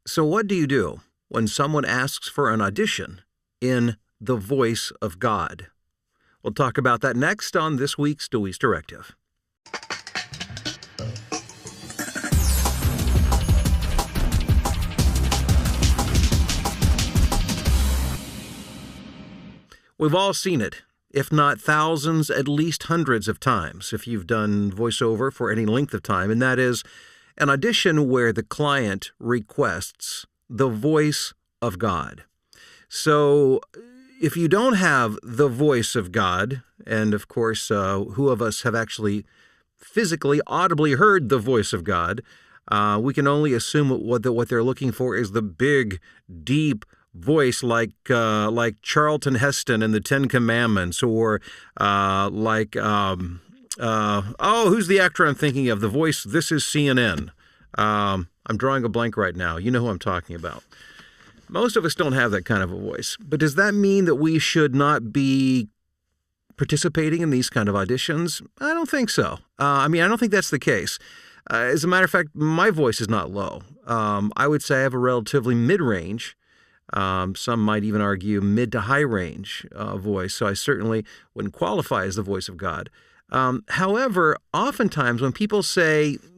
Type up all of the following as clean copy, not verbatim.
So, what do you do when someone asks for an audition in the voice of God? We'll talk about that next on this week's Dewey's Directive. We've all seen it, if not thousands, at least hundreds of times, if you've done voiceover for any length of time, and that is an audition where the client requests the voice of God. So if you don't have the voice of God, and of course, who of us have actually physically, audibly heard the voice of God, we can only assume what they're looking for is the big, deep voice like Charlton Heston in the Ten Commandments, or who's the actor I'm thinking of? The voice, This Is CNN. I'm drawing a blank right now. You know who I'm talking about. Most of us don't have that kind of a voice. But does that mean that we should not be participating in these kind of auditions? I don't think so. I don't think that's the case. As a matter of fact, my voice is not low. I would say I have a relatively mid-range. Some might even argue mid to high range voice, so I certainly wouldn't qualify as the voice of God. However, oftentimes when people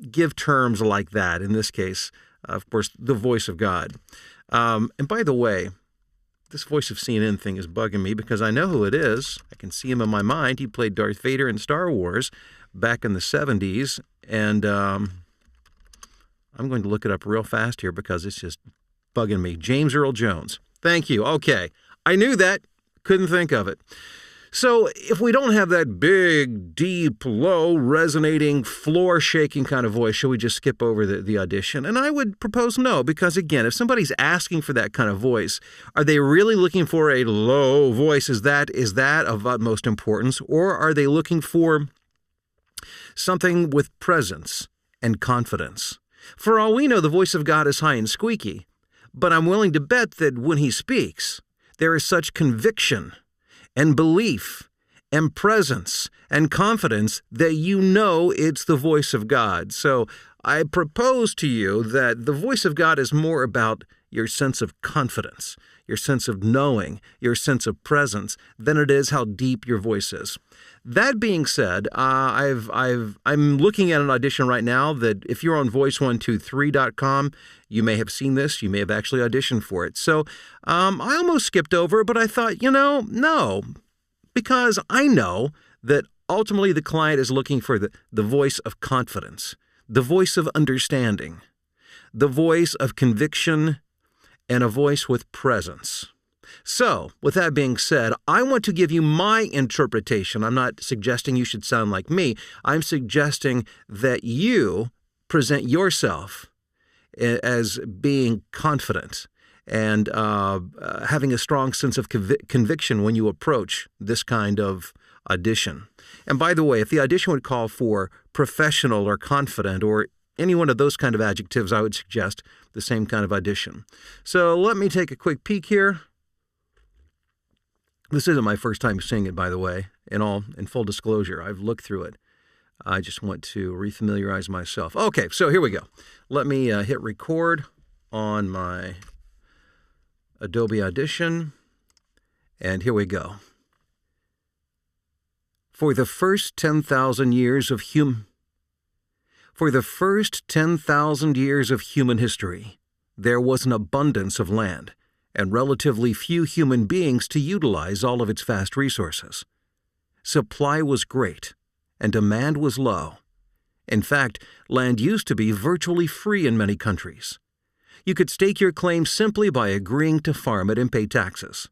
give terms like that, in this case, of course, the voice of God. And by the way, this voice of CNN thing is bugging me because I know who it is. I can see him in my mind. He played Darth Vader in Star Wars back in the 70s, and I'm going to look it up real fast here because it's just bugging me. James Earl Jones. Thank you. Okay. I knew that. Couldn't think of it. So if we don't have that big, deep, low, resonating, floor-shaking kind of voice, should we just skip over the audition? And I would propose no, because again, if somebody's asking for that kind of voice, are they really looking for a low voice? Is that of utmost importance? Or are they looking for something with presence and confidence? For all we know, the voice of God is high and squeaky. But I'm willing to bet that when he speaks, there is such conviction and belief and presence and confidence that you know it's the voice of God. So I propose to you that the voice of God is more about your sense of confidence, your sense of knowing, your sense of presence, than it is how deep your voice is. That being said, I'm looking at an audition right now that if you're on voice123.com, you may have seen this. You may have actually auditioned for it. So I almost skipped over, but I thought, no, because I know that ultimately the client is looking for the voice of confidence, the voice of understanding, the voice of conviction, and a voice with presence. So, with that being said, I want to give you my interpretation. I'm not suggesting you should sound like me. I'm suggesting that you present yourself as being confident and having a strong sense of conviction when you approach this kind of audition. And by the way, if the audition would call for professional or confident or any one of those kind of adjectives, I would suggest the same kind of audition. So let me take a quick peek here. This isn't my first time seeing it, by the way, in full disclosure. I've looked through it. I just want to refamiliarize myself. Okay, so here we go. Let me hit record on my Adobe Audition, and here we go. For the first 10,000 years of human history, there was an abundance of land and relatively few human beings to utilize all of its vast resources. Supply was great, and demand was low. In fact, land used to be virtually free in many countries. You could stake your claim simply by agreeing to farm it and pay taxes.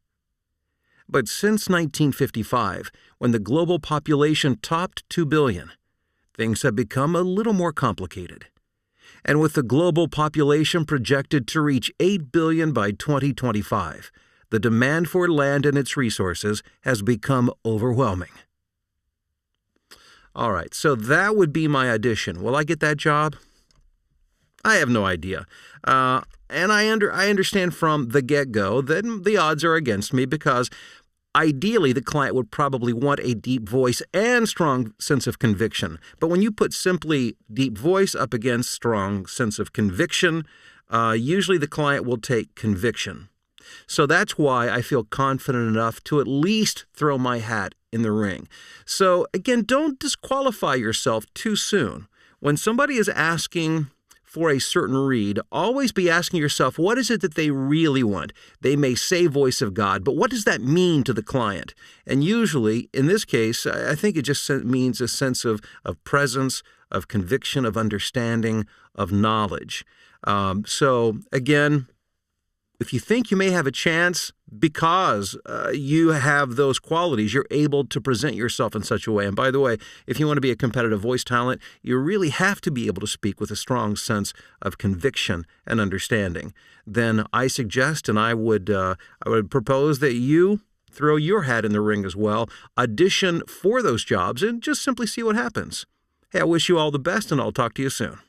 But since 1955, when the global population topped 2 billion, things have become a little more complicated. And with the global population projected to reach 8 billion by 2025, the demand for land and its resources has become overwhelming. All right, so that would be my audition. Will I get that job? I have no idea. And I understand from the get-go that the odds are against me because ideally, the client would probably want a deep voice and strong sense of conviction. But when you put simply deep voice up against strong sense of conviction, usually the client will take conviction. So that's why I feel confident enough to at least throw my hat in the ring. So again, don't disqualify yourself too soon. When somebody is asking for a certain read, always be asking yourself, what is it that they really want? They may say voice of God, but what does that mean to the client? And usually, in this case, I think it just means a sense of presence, of conviction, of understanding, of knowledge. So again, if you think you may have a chance because you have those qualities, you're able to present yourself in such a way. And by the way, if you want to be a competitive voice talent, you really have to be able to speak with a strong sense of conviction and understanding. Then I suggest, and I would propose that you throw your hat in the ring as well, audition for those jobs, and just simply see what happens. Hey, I wish you all the best, and I'll talk to you soon.